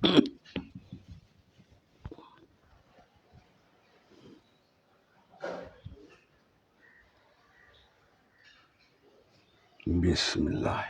بسم اللہ.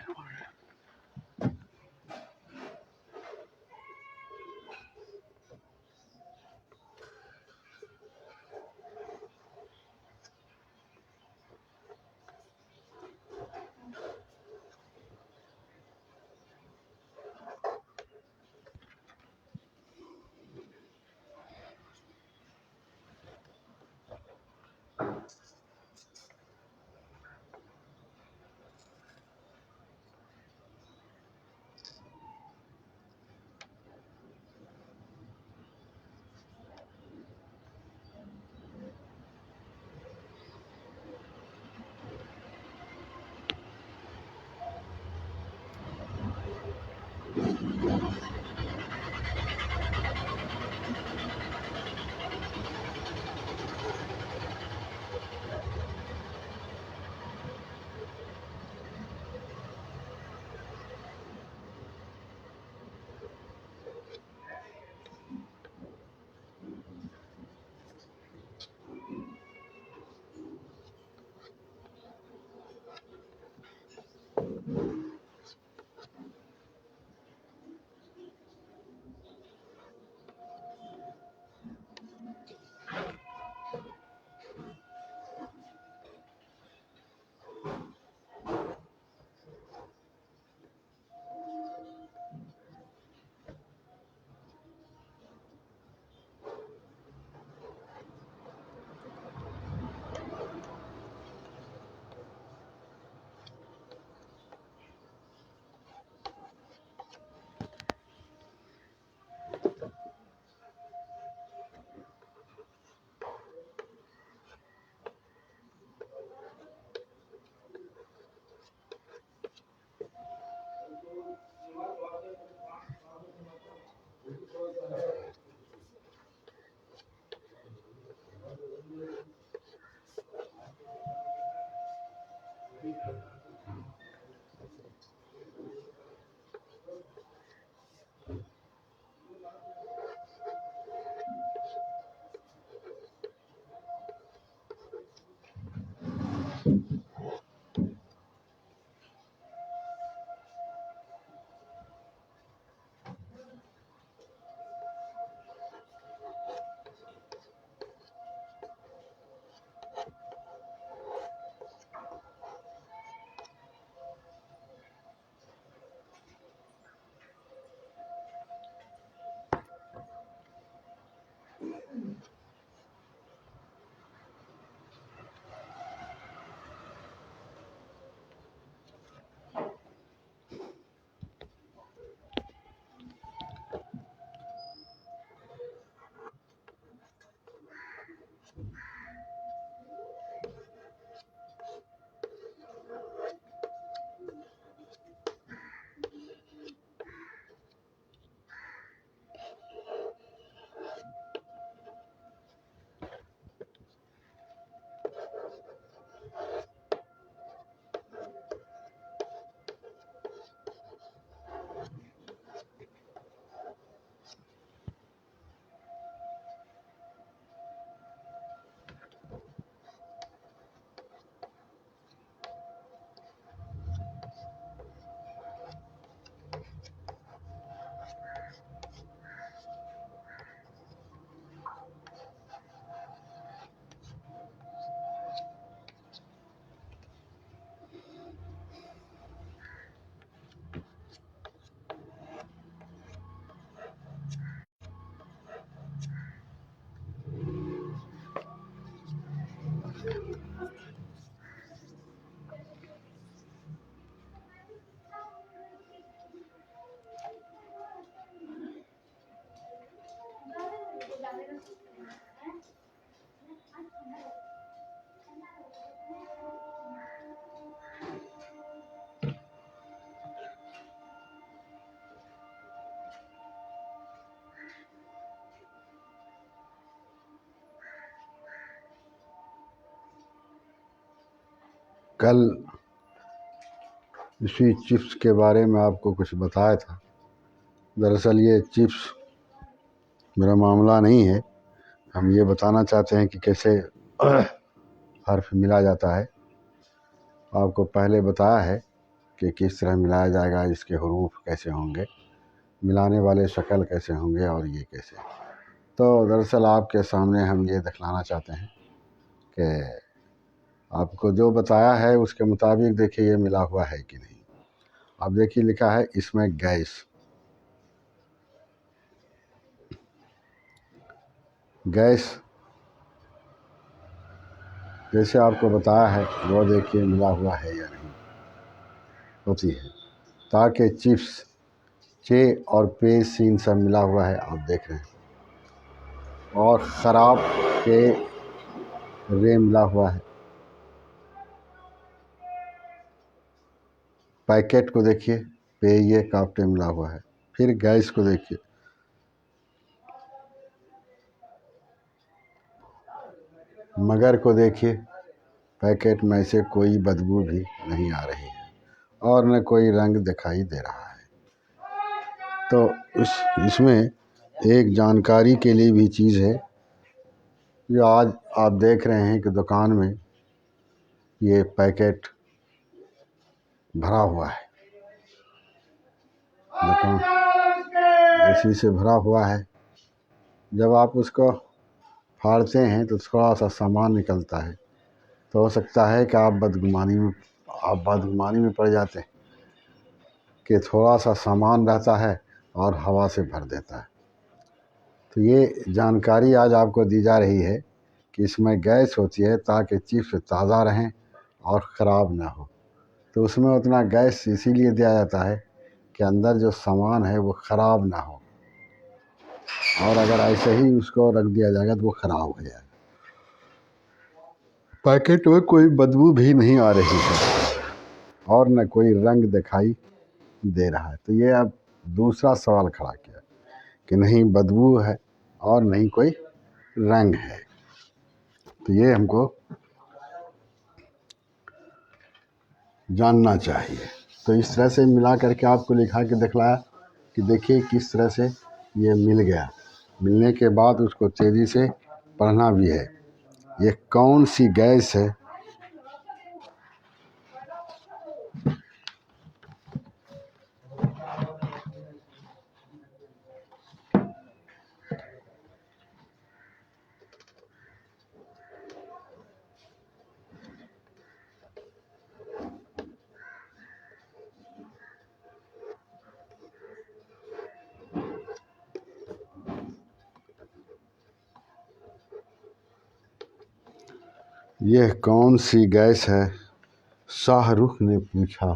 کل اسی چپس کے بارے میں آپ کو کچھ بتایا تھا. دراصل یہ چپس میرا معاملہ نہیں ہے، ہم یہ بتانا چاہتے ہیں کہ کیسے حرف ملا جاتا ہے۔ آپ کو پہلے بتایا ہے کہ کس طرح ملایا جائے گا، اس کے حروف کیسے ہوں گے، ملانے والے شکل کیسے ہوں گے اور یہ کیسے۔ تو دراصل آپ کے سامنے ہم یہ دکھلانا چاہتے ہیں کہ آپ کو جو بتایا ہے اس کے مطابق دیکھیے یہ ملا ہوا ہے کہ نہیں۔ آپ دیکھیے لکھا ہے اس میں گیس، گیس جیسے آپ کو بتایا ہے وہ دیکھیے ملا ہوا ہے یا نہیں ہوتی ہے، تاکہ چپس چے اور پے سین سب ملا ہوا ہے آپ دیکھ رہے ہیں، اور خراب کے رے ملا ہوا ہے۔ پیکٹ کو دیکھیے پے یہ کاپٹے ملا ہوا ہے۔ پھر گیس کو دیکھیے، مگر کو دیکھیے، پیکٹ میں سے کوئی بدبو بھی نہیں آ رہی ہے اور نہ کوئی رنگ دکھائی دے رہا ہے۔ تو اس میں ایک جانکاری کے لیے بھی چیز ہے، جو آج آپ دیکھ رہے ہیں کہ دکان میں یہ پیکٹ بھرا ہوا ہے، دکان اسی سے بھرا ہوا ہے۔ جب آپ اس کو پھاڑتے ہیں تو تھوڑا سا سامان نکلتا ہے، تو ہو سکتا ہے کہ آپ بدگمانی میں پڑ جاتے ہیں کہ تھوڑا سا سامان رہتا ہے اور ہوا سے بھر دیتا ہے۔ تو یہ جانکاری آج آپ کو دی جا رہی ہے کہ اس میں گیس ہوتی ہے تاکہ چپس تازہ رہیں اور خراب نہ ہو۔ تو اس میں اتنا گیس اسی لیے دیا جاتا ہے کہ اندر جو سامان ہے وہ خراب نہ ہو، اور اگر ایسے ہی اس کو رکھ دیا جائے گا تو وہ خراب ہو جائے گا۔ پیکٹ میں کوئی بدبو بھی نہیں آ رہی ہے اور نہ کوئی رنگ دکھائی دے رہا ہے۔ تو یہ اب دوسرا سوال کھڑا کیا کہ نہیں بدبو ہے اور نہیں کوئی رنگ ہے۔ تو یہ ہم کو جاننا چاہیے۔ تو اس طرح سے ملا کر کے آپ کو لکھا کے دکھلایا کہ دیکھیے کس طرح سے یہ مل گیا۔ ملنے کے بعد اس کو تیزی سے پڑھنا بھی ہے۔ یہ کون سی گیس ہے؟ یہ کون سی گیس ہے؟ شاہ رخ نے پوچھا۔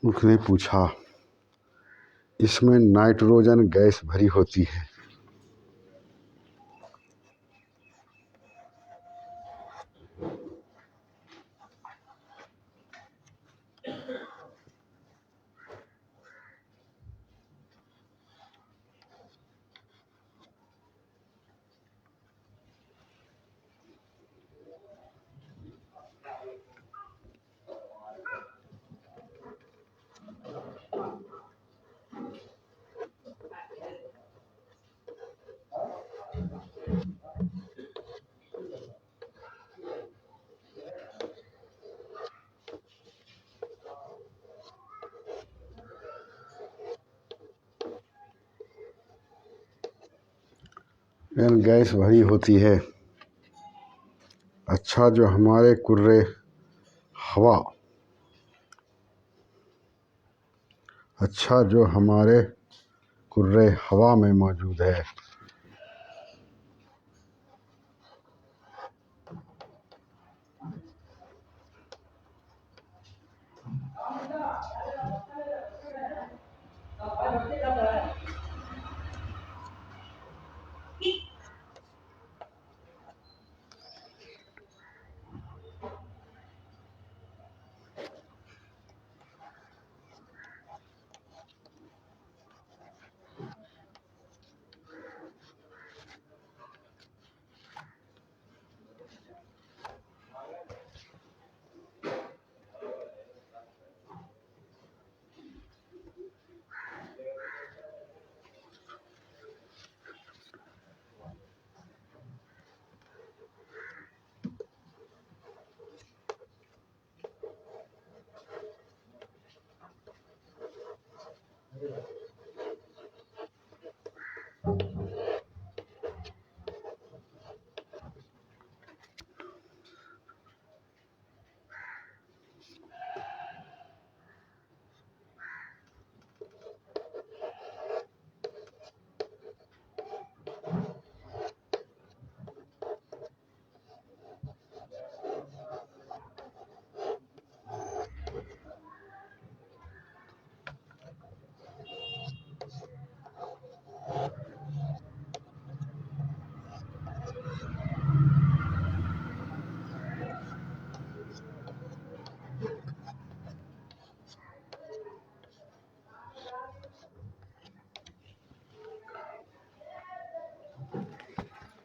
رخ نے پوچھا، اس میں نائٹروجن گیس بھری ہوتی ہے۔ گیس بھری ہوتی ہے۔ اچھا جو ہمارے کرۂ ہوا میں موجود ہے۔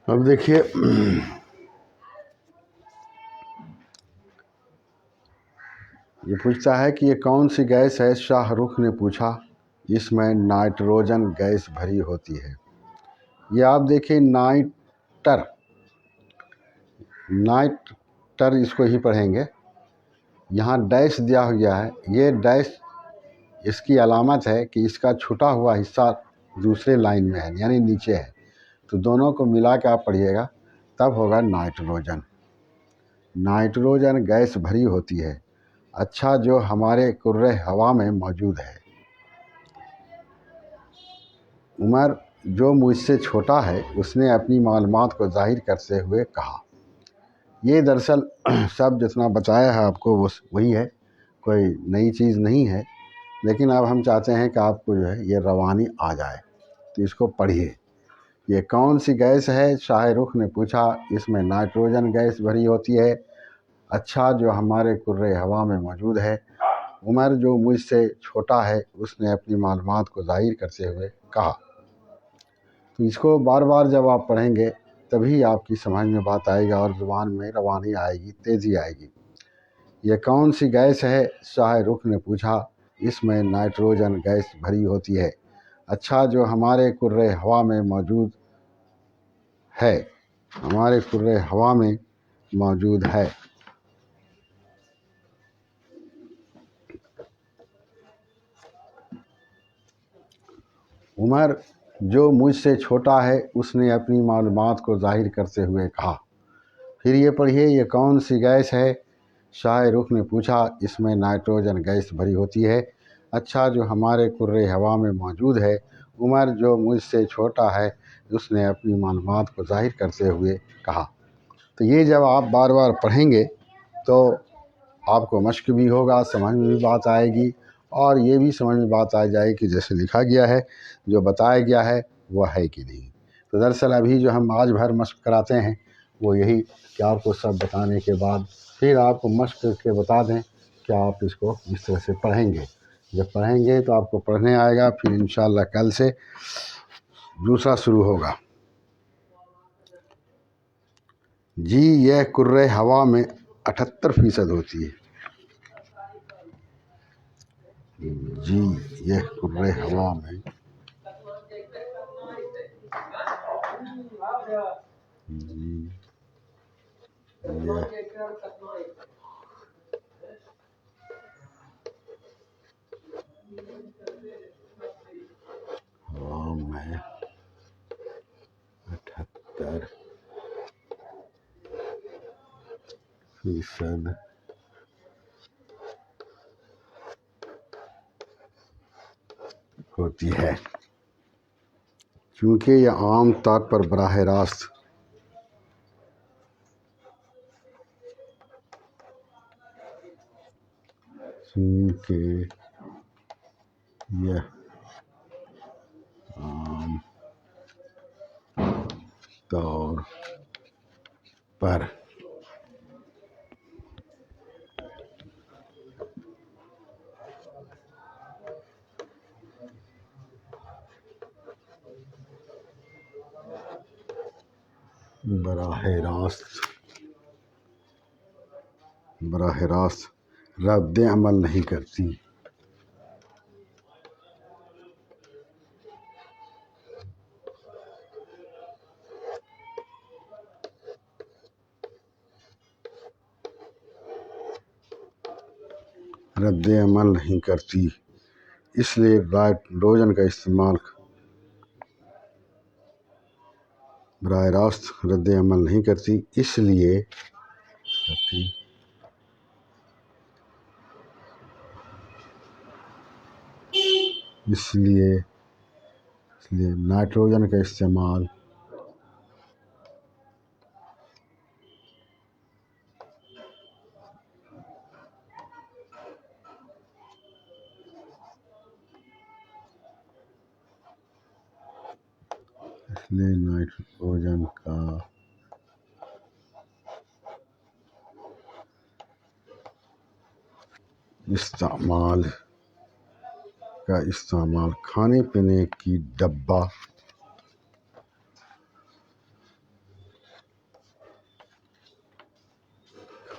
اب دیکھیے یہ پوچھتا ہے کہ یہ کون سی گیس ہے؟ شاہ رخ نے پوچھا، اس میں نائٹروجن گیس بھری ہوتی ہے۔ یہ آپ دیکھیں نائٹر اس کو ہی پڑھیں گے، یہاں ڈیش دیا گیا ہے، یہ ڈیش اس کی علامت ہے کہ اس کا چھٹا ہوا حصہ دوسرے لائن میں ہے، یعنی نیچے ہے، تو دونوں کو ملا کے آپ پڑھیے گا، تب ہوگا نائٹروجن۔ نائٹروجن گیس بھری ہوتی ہے، اچھا جو ہمارے کرۂ ہوا میں موجود ہے۔ عمر جو مجھ سے چھوٹا ہے اس نے اپنی معلومات کو ظاہر کرتے ہوئے کہا۔ یہ دراصل سب جتنا بتایا ہے آپ کو وہی ہے، کوئی نئی چیز نہیں ہے، لیکن اب ہم چاہتے ہیں کہ آپ کو جو ہے یہ روانی آ جائے، تو اس کو پڑھیے۔ یہ کون سی گیس ہے؟ شاہ رخ نے پوچھا، اس میں نائٹروجن گیس بھری ہوتی ہے، اچھا جو ہمارے کرۂ ہوا میں موجود ہے۔ عمر جو مجھ سے چھوٹا ہے اس نے اپنی معلومات کو ظاہر کرتے ہوئے کہا۔ تو اس کو بار بار جب آپ پڑھیں گے تبھی آپ کی سمجھ میں بات آئے گا اور زبان میں روانی آئے گی، تیزی آئے گی۔ یہ کون سی گیس ہے؟ شاہ رخ نے پوچھا، اس میں نائٹروجن گیس بھری ہوتی ہے، اچھا جو ہمارے کرۂ ہوا میں موجود ہے، ہمارے کرۂ ہوا میں موجود ہے۔ عمر جو مجھ سے چھوٹا ہے اس نے اپنی معلومات کو ظاہر کرتے ہوئے کہا۔ پھر یہ پڑھیے، یہ کون سی گیس ہے؟ شاہ رخ نے پوچھا، اس میں نائٹروجن گیس بھری ہوتی ہے، اچھا جو ہمارے کرۂ ہوا میں موجود ہے۔ عمر جو مجھ سے چھوٹا ہے اس نے اپنی معلومات کو ظاہر کرتے ہوئے کہا۔ تو یہ جب آپ بار بار پڑھیں گے تو آپ کو مشق بھی ہوگا، سمجھ میں بھی بات آئے گی، اور یہ بھی سمجھ میں بات آ جائے کہ جیسے لکھا گیا ہے، جو بتایا گیا ہے وہ ہے کہ نہیں۔ تو دراصل ابھی جو ہم آج بھر مشق کراتے ہیں وہ یہی کہ آپ کو سب بتانے کے بعد پھر آپ کو مشق کر کے بتا دیں کہ آپ اس کو اس طرح سے پڑھیں گے۔ جب پڑھیں گے تو آپ کو پڑھنے آئے گا، پھر انشاءاللہ کل سے دوسرا شروع ہوگا۔ جی یہ کرۂ ہوا میں 78% ہوتی ہے۔ جی یہ کرۂ ہوا میں ہوا میں 78% ہوتی ہے، چونکہ یہ عام طور پر براہ راست طور پر براہ راست رد عمل نہیں کرتی۔ رد عمل نہیں کرتی، اس لیے نائٹروجن کا استعمال براہ راست رد عمل نہیں کرتی، اس لیے نائٹروجن کا استعمال استعمال کھانے پینے کی ڈبہ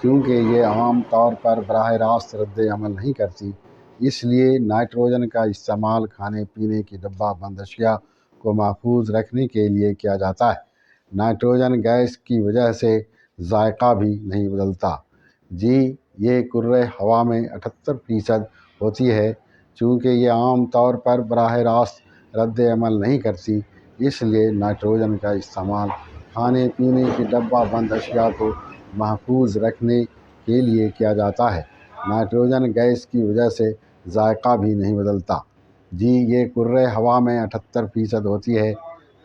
کیونکہ یہ عام طور پر براہ راست رد عمل نہیں کرتی، اس لیے نائٹروجن کا استعمال کھانے پینے کی ڈبہ بند اشیاء کو محفوظ رکھنے کے لیے کیا جاتا ہے۔ نائٹروجن گیس کی وجہ سے ذائقہ بھی نہیں بدلتا۔ جی، یہ کرۂ ہوا میں 78% ہوتی ہے۔ چونکہ یہ عام طور پر براہ راست رد عمل نہیں کرتی، اس لیے نائٹروجن کا استعمال کھانے پینے کی ڈبہ بند اشیاء کو محفوظ رکھنے کے لیے کیا جاتا ہے۔ نائٹروجن گیس کی وجہ سے ذائقہ بھی نہیں بدلتا۔ جی، یہ کرۂ ہوا میں 78% ہوتی ہے۔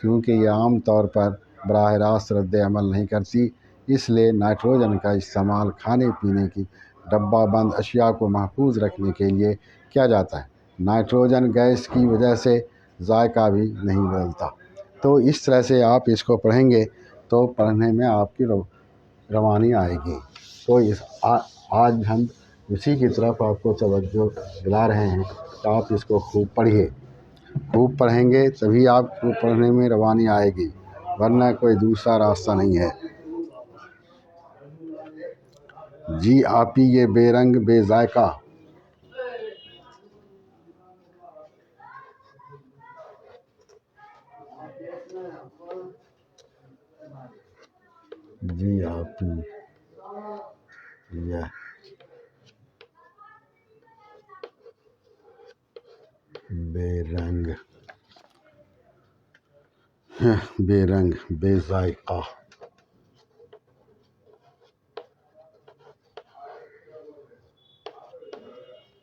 کیونکہ یہ عام طور پر براہ راست رد عمل نہیں کرتی، اس لیے نائٹروجن کا استعمال کھانے پینے کی ڈبہ بند اشیاء کو محفوظ رکھنے کے لیے کیا جاتا ہے۔ نائٹروجن گیس کی وجہ سے ذائقہ بھی نہیں بدلتا۔ تو اس طرح سے آپ اس کو پڑھیں گے تو پڑھنے میں آپ کی روانی آئے گی۔ تو آج ہم اسی کی طرف آپ کو توجہ دلا رہے ہیں کہ آپ اس کو خوب پڑھیے۔ خوب پڑھیں گے تبھی آپ کو پڑھنے میں روانی آئے گی، ورنہ کوئی دوسرا راستہ نہیں ہے۔ جی آپی یہ بے رنگ بے ذائقہ، جی آپی یہ بے رنگ بے ذائقہ،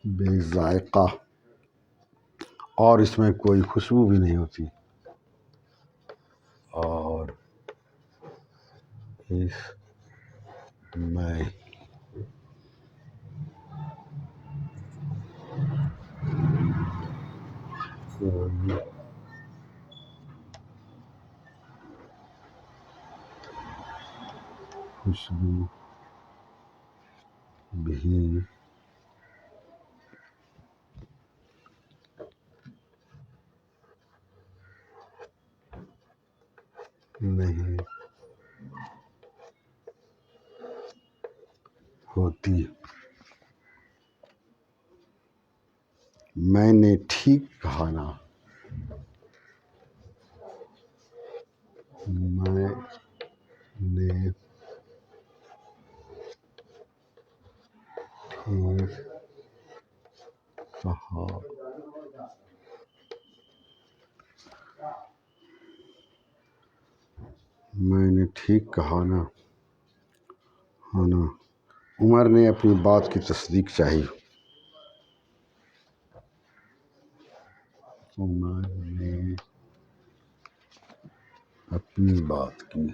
بے ذائقہ اور اس میں کوئی خوشبو بھی نہیں ہوتی، اور اس میں کوئی خوشبو بھی نہیں ہوتی۔ میں نے ٹھیک کہا نا، میں نے ٹھیک کہا، میں نے ٹھیک کہا نا، عمر نے اپنی بات کی تصدیق چاہی۔ عمر نے اپنی بات کی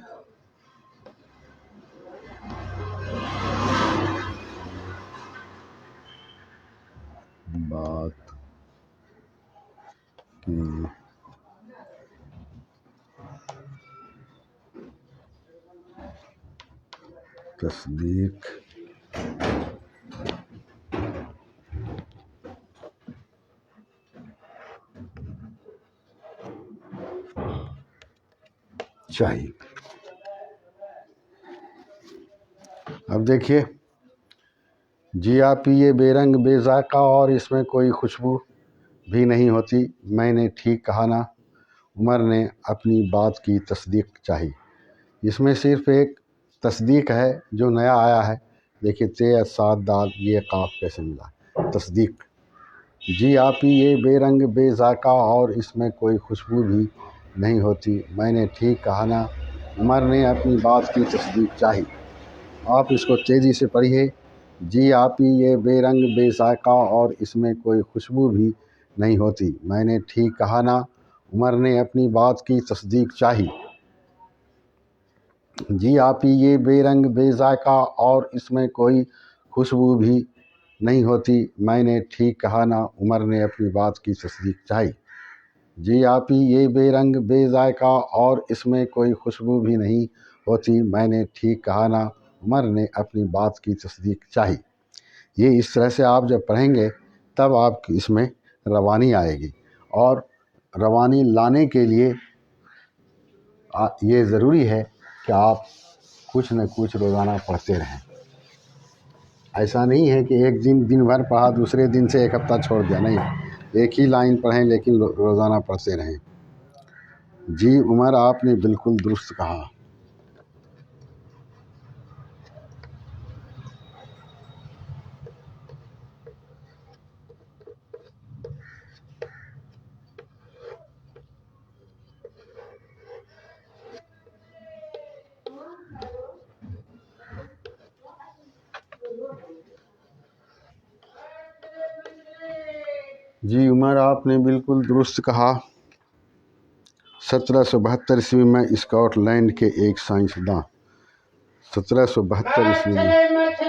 تصدیق چاہیے۔ اب دیکھیے، جی آپی یہ بے رنگ بے ذائقہ اور اس میں کوئی خوشبو بھی نہیں ہوتی۔ میں نے ٹھیک کہا نا، عمر نے اپنی بات کی تصدیق چاہی۔ اس میں صرف ایک تصدیق ہے جو نیا آیا ہے۔ دیکھیے تے سات دال یہ قاف کیسے ملا، تصدیق۔ جی آپی یہ بے رنگ بے ذائقہ اور اس میں کوئی خوشبو بھی نہیں ہوتی۔ میں نے ٹھیک کہا نا، عمر نے اپنی بات کی تصدیق چاہی۔ آپ اس کو تیزی سے پڑھیے۔ جی آپی یہ بے رنگ بے ذائقہ اور اس میں کوئی خوشبو بھی نہیں ہوتی۔ میں نے ٹھیک کہا نا، عمر نے اپنی بات کی تصدیق چاہی۔ جی آپی یہ بے رنگ بے ذائقہ اور اس میں کوئی خوشبو بھی نہیں ہوتی۔ میں نے ٹھیک کہا نا، عمر نے اپنی بات کی تصدیق چاہی۔ جی آپی یہ بے رنگ بے ذائقہ اور اس میں کوئی خوشبو بھی نہیں ہوتی۔ میں نے ٹھیک کہا نا، عمر نے اپنی بات کی تصدیق چاہی۔ یہ اس طرح سے آپ جب پڑھیں گے تب آپ کی اس میں روانی آئے گی، اور روانی لانے کے لیے یہ ضروری ہے کہ آپ کچھ نہ کچھ روزانہ پڑھتے رہیں۔ ایسا نہیں ہے کہ ایک دن بھر پڑھا دوسرے دن سے ایک ہفتہ چھوڑ دیا، نہیں، ایک ہی لائن پڑھیں لیکن روزانہ پڑھتے رہیں۔ جی عمر، آپ نے بالکل درست کہا۔ جی عمر، آپ نے بالکل درست کہا۔ 1772 میں اسکاٹ لینڈ کے ایک سائنسداں 1772 میں اسکاٹ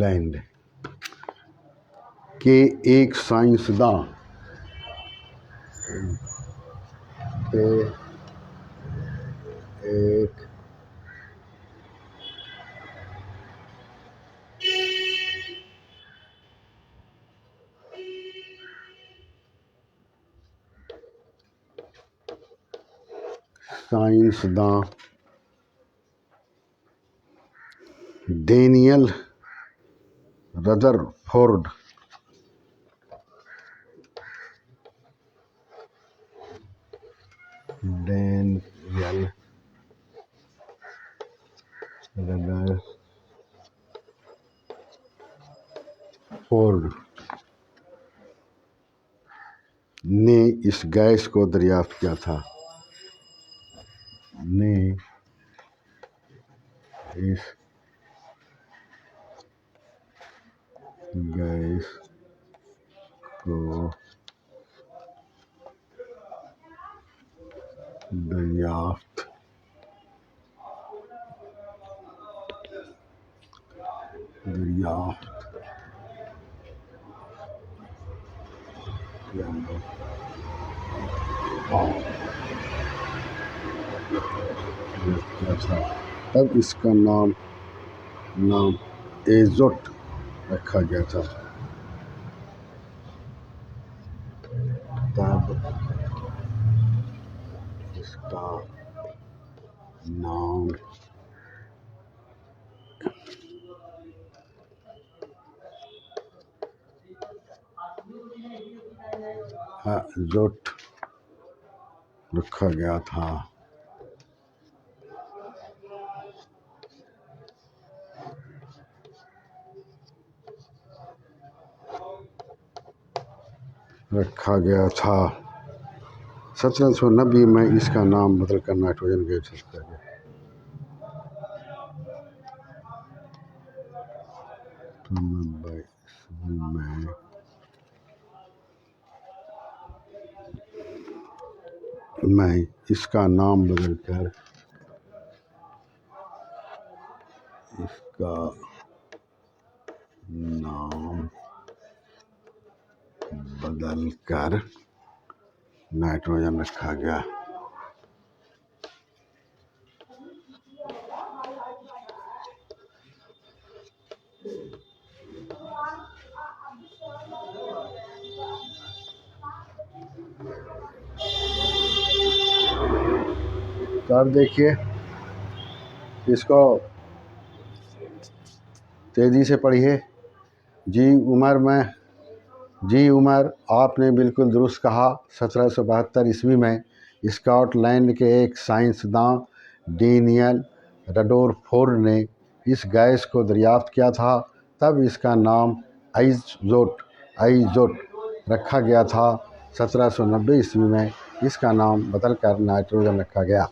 لینڈ کے ایک سائنسداں ڈینیل ردرفورڈ نے اس گیس کو دریافت کیا تھا۔ دریافت کیا تھا، تب اس کا نام ایزوٹ رکھا گیا تھا۔ رکھا گیا تھا۔ 1790 میں اس کا نام بدل کر نائٹروجن گیس رکھا گیا۔ میں اس کا نام بدل کر نائٹروجن رکھا گیا۔ تو اب دیکھیے، اس کو تیزی سے پڑھیے۔ جی عمر، آپ نے بالکل درست کہا۔ 1772 میں اسکاٹ لینڈ کے ایک سائنسداں ڈینیل ردرفورڈ نے اس گیس کو دریافت کیا تھا، تب اس کا نام ایزوٹ رکھا گیا تھا۔ 1790 میں اس کا نام بدل کر نائٹروجن رکھا گیا۔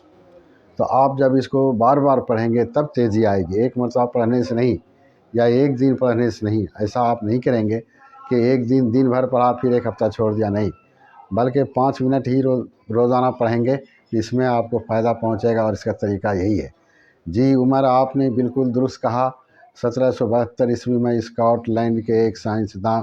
تو آپ جب اس کو بار بار پڑھیں گے تب تیزی آئے گی، ایک مرتبہ پڑھنے سے نہیں، یا ایک دن پڑھنے سے نہیں۔ ایسا آپ نہیں کریں گے کہ ایک دن بھر پڑھا پھر ایک ہفتہ چھوڑ دیا، نہیں، بلکہ 5 منٹ ہی روزانہ پڑھیں گے، اس میں آپ کو فائدہ پہنچے گا، اور اس کا طریقہ یہی ہے۔ جی عمر، آپ نے بالکل درست کہا۔ 1772 میں اسکاٹ لینڈ کے ایک سائنسداں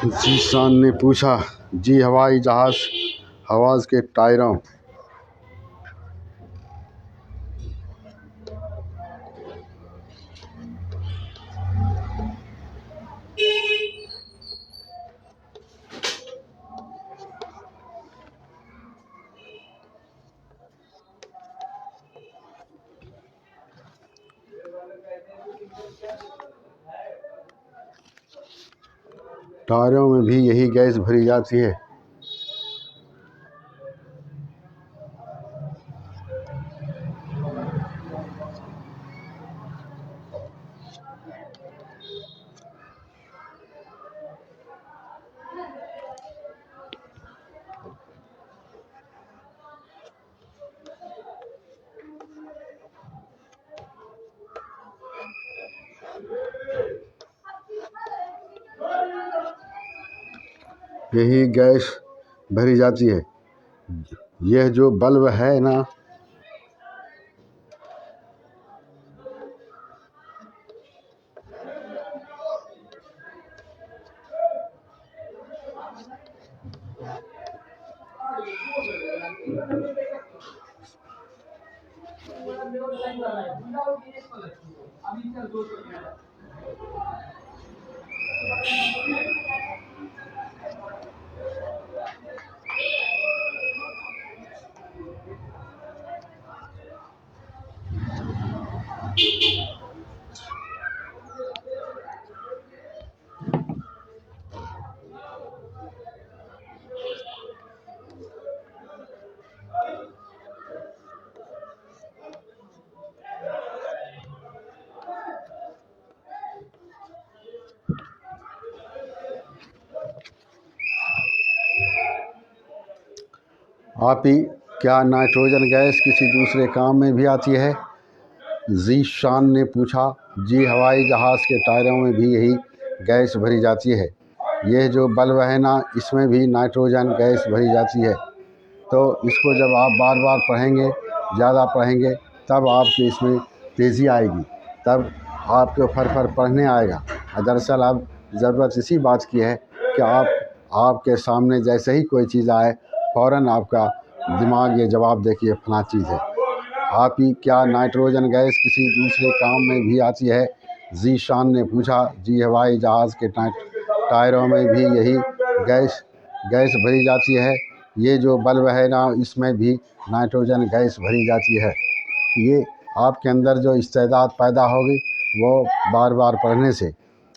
ذیشان نے پوچھا، جی ہوائی جہاز حواز کے ٹائروں میں بھی یہی گیس بھری جاتی ہے۔ یہی گیس بھری جاتی ہے۔ یہ جو بلب ہے نا، آپ ہی کیا نائٹروجن گیس کسی دوسرے کام میں بھی آتی ہے؟ ذیشان نے پوچھا، جی ہوائی جہاز کے ٹائروں میں بھی یہی گیس بھری جاتی ہے۔ یہ جو بلب ہے نا، اس میں بھی نائٹروجن گیس بھری جاتی ہے۔ تو اس کو جب آپ بار بار پڑھیں گے، زیادہ پڑھیں گے، تب آپ کے اس میں تیزی آئے گی، تب آپ کو پھر پڑھنے آئے گا۔ دراصل اب ضرورت اسی بات کی ہے کہ آپ کے سامنے جیسے ہی کوئی چیز آئے، فوراً آپ کا دماغ یہ جواب دے کہ یہ فلاں چیز ہے۔ آپ ہی کیا نائٹروجن گیس کسی دوسرے کام میں بھی آتی ہے؟ ذیشان نے پوچھا، جی ہوائی جہاز کے ٹائروں میں بھی یہی گیس بھری جاتی ہے۔ یہ جو بلب ہے نا، اس میں بھی نائٹروجن گیس بھری جاتی ہے۔ یہ آپ کے اندر جو استعداد پیدا ہوگی وہ بار بار پڑھنے سے۔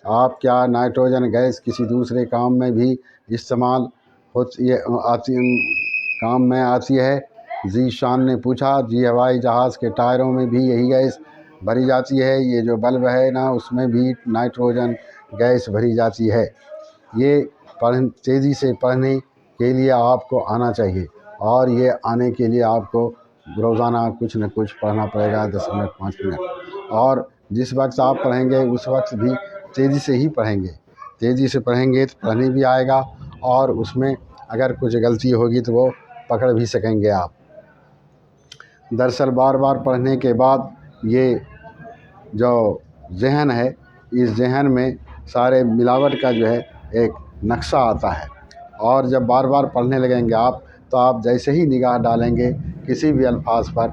آپ کیا نائٹروجن گیس کسی دوسرے کام میں بھی استعمال کام میں آتی ہے؟ ذیشان نے پوچھا، جی ہوائی جہاز کے ٹائروں میں بھی یہی گیس بھری جاتی ہے۔ یہ جو بلب ہے نا، اس میں بھی نائٹروجن گیس بھری جاتی ہے۔ یہ تیزی سے پڑھنے کے لیے آپ کو آنا چاہیے، اور یہ آنے کے لیے آپ کو روزانہ کچھ نہ کچھ پڑھنا پڑے گا، 10 منٹ 5 منٹ۔ اور جس وقت آپ پڑھیں گے اس وقت بھی تیزی سے ہی پڑھیں گے۔ تیزی سے پڑھیں گے تو پڑھنے بھی آئے گا، اور اس میں اگر کچھ غلطی ہوگی تو وہ پکڑ بھی سکیں گے آپ۔ دراصل بار بار پڑھنے کے بعد یہ جو ذہن ہے، اس ذہن میں سارے ملاوٹ کا جو ہے ایک نقشہ آتا ہے، اور جب بار بار پڑھنے لگیں گے آپ، تو آپ جیسے ہی نگاہ ڈالیں گے کسی بھی الفاظ پر،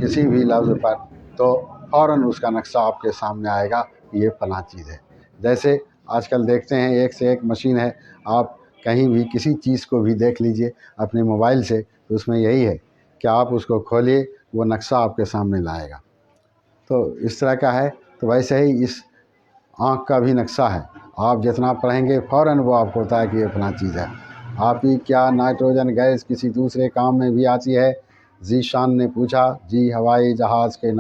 کسی بھی لفظ پر، تو فوراً اس کا نقشہ آپ کے سامنے آئے گا، یہ فلاں چیز ہے۔ جیسے آج کل دیکھتے ہیں ایک سے ایک مشین ہے، آپ کہیں بھی کسی چیز کو بھی دیکھ لیجئے اپنے موبائل سے، تو اس میں یہی ہے کہ آپ اس کو کھولیے، وہ نقشہ آپ کے سامنے لائے گا۔ تو اس طرح کا ہے، تو ویسے ہی اس آنکھ کا بھی نقشہ ہے، آپ جتنا پڑھیں گے فوراً وہ آپ کو ہوتا ہے کہ یہ فلاں چیز ہے۔ آپ ہی کیا نائٹروجن گیس کسی دوسرے کام میں بھی آتی ہے؟ ذیشان نے پوچھا، جی ہوائی جہاز کے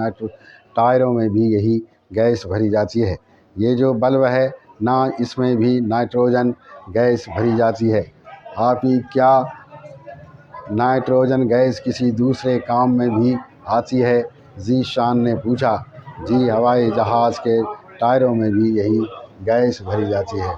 ٹائروں میں بھی یہی گیس بھری جاتی ہے۔ یہ جو بلب ہے نا، اس میں بھی نائٹروجن گیس بھری جاتی ہے۔ آپ ہی کیا نائٹروجن گیس کسی دوسرے کام میں بھی آتی ہے؟ ذیشان نے پوچھا، جی ہوائی جہاز کے ٹائروں میں بھی یہی گیس بھری جاتی ہے۔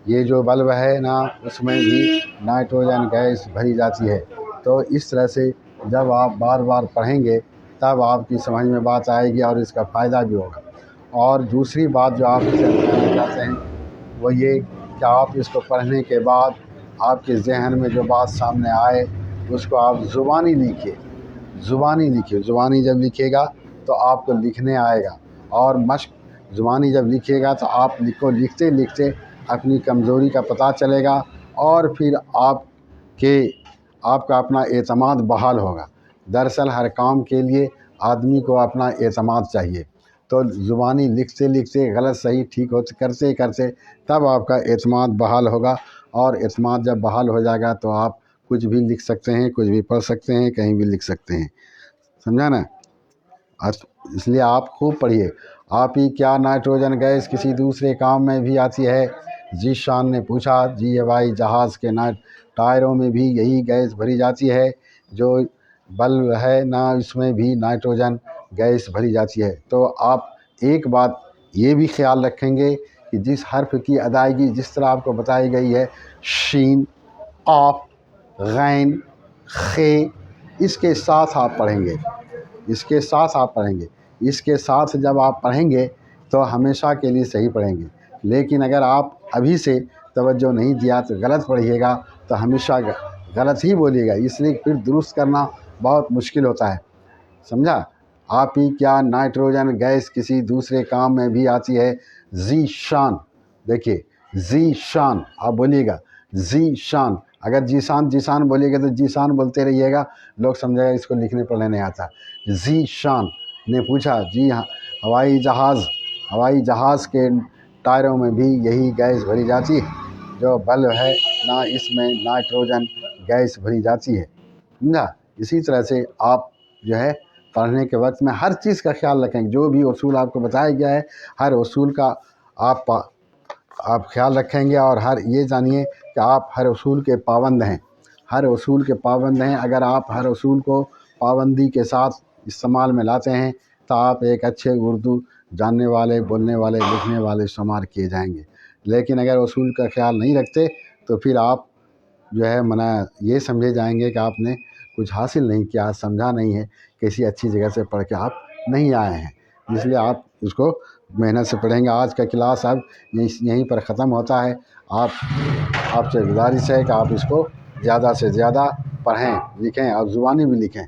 یہ جو بلب ہے نا، اس میں بھی نائٹروجن گیس بھری جاتی ہے۔ تو اس طرح سے جب آپ بار بار پڑھیں گے تب آپ کی سمجھ میں بات آئے گی، اور اس کا فائدہ بھی ہوگا۔ اور دوسری بات جو آپ سے کہنا چاہتے ہیں وہ یہ کہ آپ اس کو پڑھنے کے بعد آپ کے ذہن میں جو بات سامنے آئے اس کو آپ زبانی لکھیے، زبانی لکھیے۔ زبانی جب لکھے گا تو آپ کو لکھنے آئے گا، اور مشق زبانی جب لکھے گا تو آپ کو لکھتے لکھتے اپنی کمزوری کا پتہ چلے گا، اور پھر آپ کا اپنا اعتماد بحال ہوگا۔ دراصل ہر کام کے لیے آدمی کو اپنا اعتماد چاہیے، تو زبانی لکھتے لکھتے غلط صحیح ٹھیک کرتے کرتے تب آپ کا اعتماد بحال ہوگا، اور اعتماد جب بحال ہو جائے گا تو آپ کچھ بھی لکھ سکتے ہیں، کچھ بھی پڑھ سکتے ہیں، کہیں بھی لکھ سکتے ہیں، سمجھا نا؟ اس لیے آپ خوب پڑھیے۔ آپ ہی کیا نائٹروجن گیس کسی دوسرے کام میں بھی آتی ہے؟ ذیشان نے پوچھا۔ جی ہوائی جہاز کے ٹائروں میں بھی یہی گیس بھری جاتی ہے جو بلب ہے نا، اس میں بھی نائٹروجن گیس بھری جاتی ہے۔ تو آپ ایک بات یہ بھی خیال رکھیں گے کہ جس حرف کی ادائیگی جس طرح آپ کو بتائی گئی ہے، شین، قاف، غین، خ، اس کے ساتھ آپ پڑھیں گے، اس کے ساتھ آپ پڑھیں گے۔ اس کے ساتھ جب آپ پڑھیں گے تو ہمیشہ کے لیے صحیح پڑھیں گے، لیکن اگر آپ ابھی سے توجہ نہیں دیا تو غلط پڑھیے گا تو ہمیشہ غلط ہی بولیے گا، اس لیے پھر درست کرنا بہت مشکل ہوتا ہے، سمجھا؟ آپ ہی کیا نائٹروجن گیس کسی دوسرے کام میں بھی آتی ہے؟ ذی شان، دیکھیے ذی شان آپ بولیے گا، ذی شان۔ اگر جیسان جیسان بولیے گا تو جیسان بولتے رہیے گا، لوگ سمجھے گا اس کو لکھنے پڑھنے نہیں آتا۔ ذی شان نے پوچھا۔ جی ہاں، ہوائی جہاز کے ٹائروں میں بھی یہی گیس بھری جاتی ہے جو بلب ہے نا، اس میں نائٹروجن گیس بھری جاتی ہے، سمجھا؟ اسی طرح سے آپ جو ہے پڑھنے کے وقت میں ہر چیز کا خیال رکھیں گے، جو بھی اصول آپ کو بتایا گیا ہے ہر اصول کا آپ خیال رکھیں گے، اور یہ جانیے کہ آپ ہر اصول کے پابند ہیں، ہر اصول کے پابند ہیں۔ اگر آپ ہر اصول کو پابندی کے ساتھ استعمال میں لاتے ہیں تو آپ ایک اچھے اردو جاننے والے، بولنے والے، لکھنے والے شمار کیے جائیں گے۔ لیکن اگر اصول کا خیال نہیں رکھتے تو پھر آپ جو ہے یہ سمجھے جائیں گے کہ آپ نے کچھ حاصل نہیں کیا، سمجھا نہیں ہے، کسی اچھی جگہ سے پڑھ کے آپ نہیں آئے ہیں، اس لیے آپ اس کو محنت سے پڑھیں گے۔ آج کا کلاس اب یہیں پر ختم ہوتا ہے۔ آپ سے گزارش ہے کہ آپ اس کو زیادہ سے زیادہ پڑھیں، لکھیں اور زبانی بھی لکھیں۔